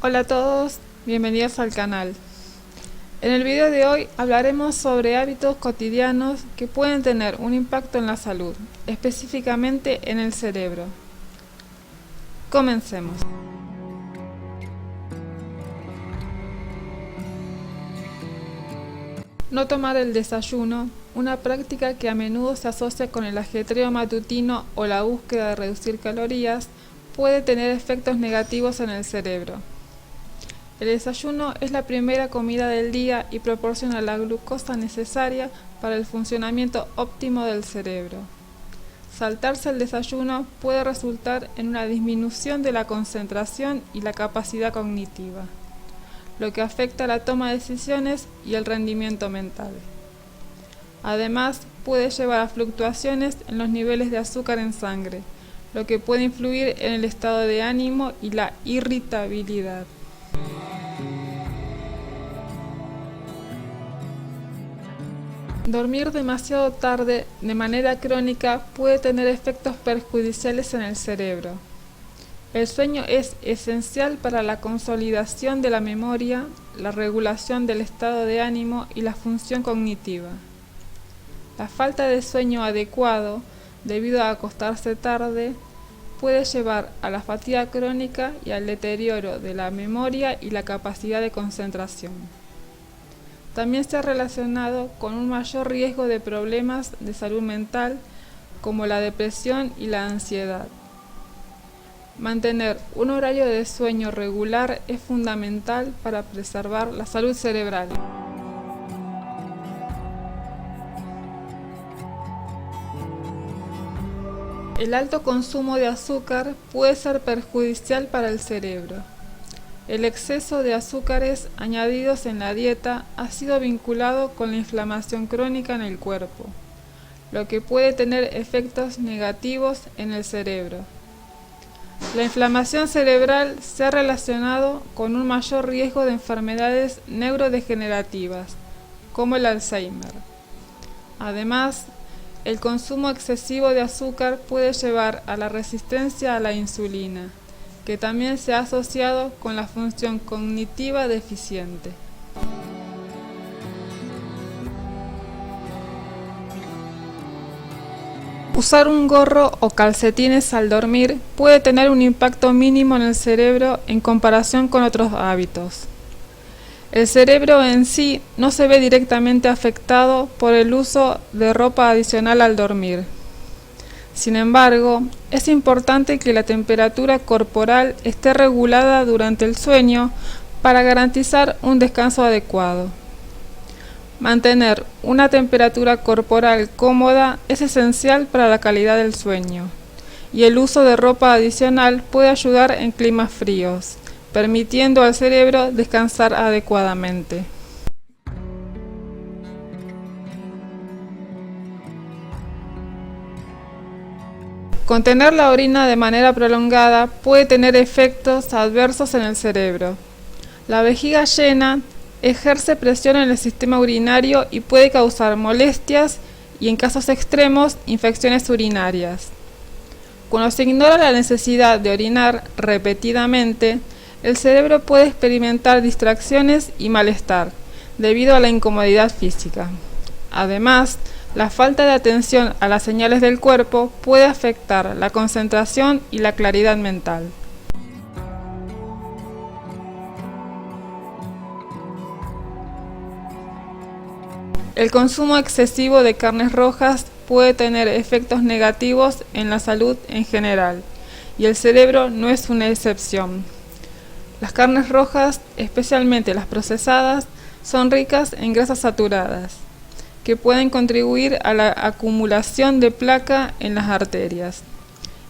Hola a todos, bienvenidos al canal. En el video de hoy hablaremos sobre hábitos cotidianos que pueden tener un impacto en la salud, específicamente en el cerebro. Comencemos. No tomar el desayuno, una práctica que a menudo se asocia con el ajetreo matutino o la búsqueda de reducir calorías, puede tener efectos negativos en el cerebro. El desayuno es la primera comida del día y proporciona la glucosa necesaria para el funcionamiento óptimo del cerebro. Saltarse el desayuno puede resultar en una disminución de la concentración y la capacidad cognitiva, lo que afecta la toma de decisiones y el rendimiento mental. Además, puede llevar a fluctuaciones en los niveles de azúcar en sangre, lo que puede influir en el estado de ánimo y la irritabilidad. Dormir demasiado tarde de manera crónica puede tener efectos perjudiciales en el cerebro. El sueño es esencial para la consolidación de la memoria, la regulación del estado de ánimo y la función cognitiva. La falta de sueño adecuado, debido a acostarse tarde, puede llevar a la fatiga crónica y al deterioro de la memoria y la capacidad de concentración. También se ha relacionado con un mayor riesgo de problemas de salud mental como la depresión y la ansiedad. Mantener un horario de sueño regular es fundamental para preservar la salud cerebral. El alto consumo de azúcar puede ser perjudicial para el cerebro. El exceso de azúcares añadidos en la dieta ha sido vinculado con la inflamación crónica en el cuerpo, lo que puede tener efectos negativos en el cerebro. La inflamación cerebral se ha relacionado con un mayor riesgo de enfermedades neurodegenerativas, como el Alzheimer. Además, el consumo excesivo de azúcar puede llevar a la resistencia a la insulina, que también se ha asociado con la función cognitiva deficiente. Usar un gorro o calcetines al dormir puede tener un impacto mínimo en el cerebro en comparación con otros hábitos. El cerebro en sí no se ve directamente afectado por el uso de ropa adicional al dormir. Sin embargo, es importante que la temperatura corporal esté regulada durante el sueño para garantizar un descanso adecuado. Mantener una temperatura corporal cómoda es esencial para la calidad del sueño, y el uso de ropa adicional puede ayudar en climas fríos, permitiendo al cerebro descansar adecuadamente. Contener la orina de manera prolongada puede tener efectos adversos en el cerebro. La vejiga llena ejerce presión en el sistema urinario y puede causar molestias y, en casos extremos, infecciones urinarias. Cuando se ignora la necesidad de orinar repetidamente, el cerebro puede experimentar distracciones y malestar debido a la incomodidad física. Además, la falta de atención a las señales del cuerpo puede afectar la concentración y la claridad mental. El consumo excesivo de carnes rojas puede tener efectos negativos en la salud en general, y el cerebro no es una excepción. Las carnes rojas, especialmente las procesadas, son ricas en grasas saturadas, que pueden contribuir a la acumulación de placa en las arterias,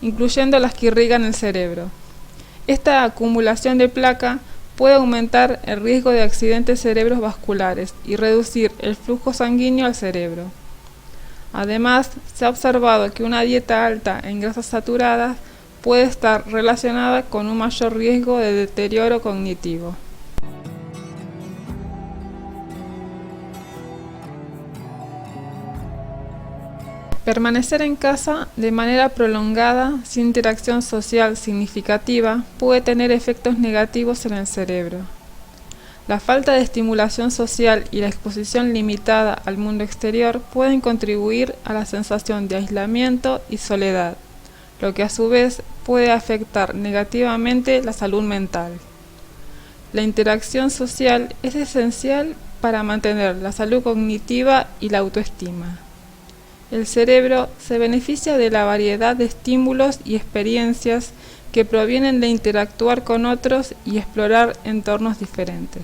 incluyendo las que irrigan el cerebro. Esta acumulación de placa puede aumentar el riesgo de accidentes cerebrovasculares y reducir el flujo sanguíneo al cerebro. Además, se ha observado que una dieta alta en grasas saturadas puede estar relacionada con un mayor riesgo de deterioro cognitivo. Permanecer en casa de manera prolongada, sin interacción social significativa, puede tener efectos negativos en el cerebro. La falta de estimulación social y la exposición limitada al mundo exterior pueden contribuir a la sensación de aislamiento y soledad, lo que a su vez puede afectar negativamente la salud mental. La interacción social es esencial para mantener la salud cognitiva y la autoestima. El cerebro se beneficia de la variedad de estímulos y experiencias que provienen de interactuar con otros y explorar entornos diferentes.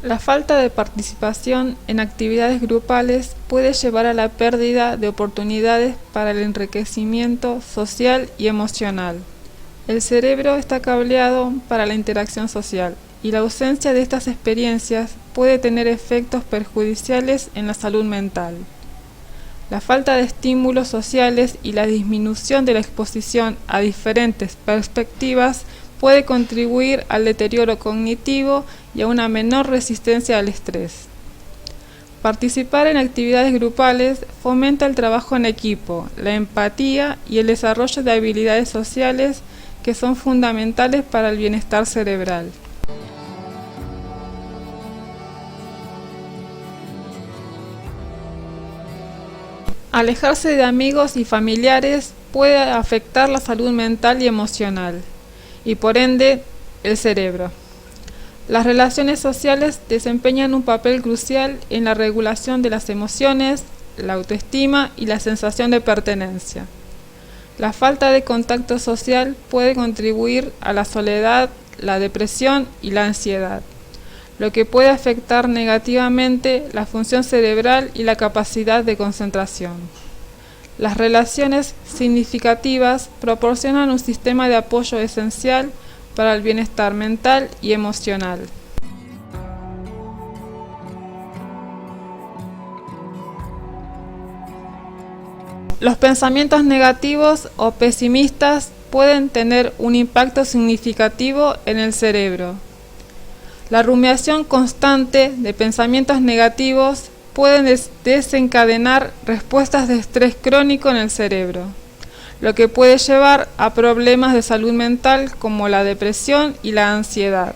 La falta de participación en actividades grupales puede llevar a la pérdida de oportunidades para el enriquecimiento social y emocional. El cerebro está cableado para la interacción social, y la ausencia de estas experiencias puede tener efectos perjudiciales en la salud mental. La falta de estímulos sociales y la disminución de la exposición a diferentes perspectivas puede contribuir al deterioro cognitivo y a una menor resistencia al estrés. Participar en actividades grupales fomenta el trabajo en equipo, la empatía y el desarrollo de habilidades sociales que son fundamentales para el bienestar cerebral. Alejarse de amigos y familiares puede afectar la salud mental y emocional, y por ende, el cerebro. Las relaciones sociales desempeñan un papel crucial en la regulación de las emociones, la autoestima y la sensación de pertenencia. La falta de contacto social puede contribuir a la soledad, la depresión y la ansiedad, lo que puede afectar negativamente la función cerebral y la capacidad de concentración. Las relaciones significativas proporcionan un sistema de apoyo esencial para el bienestar mental y emocional. Los pensamientos negativos o pesimistas pueden tener un impacto significativo en el cerebro. La rumiación constante de pensamientos negativos puede desencadenar respuestas de estrés crónico en el cerebro, lo que puede llevar a problemas de salud mental como la depresión y la ansiedad.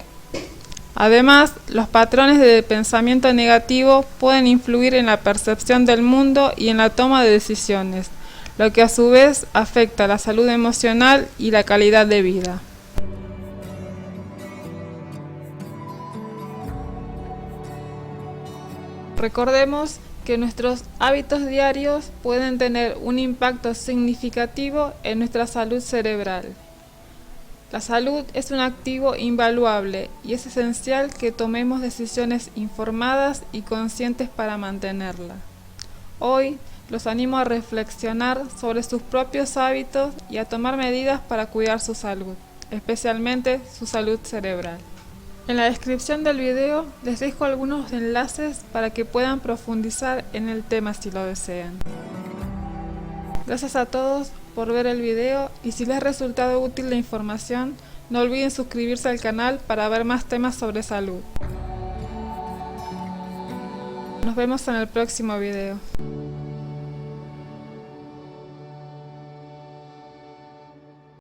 Además, los patrones de pensamiento negativo pueden influir en la percepción del mundo y en la toma de decisiones, lo que a su vez afecta la salud emocional y la calidad de vida. Recordemos que nuestros hábitos diarios pueden tener un impacto significativo en nuestra salud cerebral. La salud es un activo invaluable y es esencial que tomemos decisiones informadas y conscientes para mantenerla. Hoy los animo a reflexionar sobre sus propios hábitos y a tomar medidas para cuidar su salud, especialmente su salud cerebral. En la descripción del video les dejo algunos enlaces para que puedan profundizar en el tema si lo desean. Gracias a todos por ver el video y si les ha resultado útil la información, no olviden suscribirse al canal para ver más temas sobre salud. Nos vemos en el próximo video.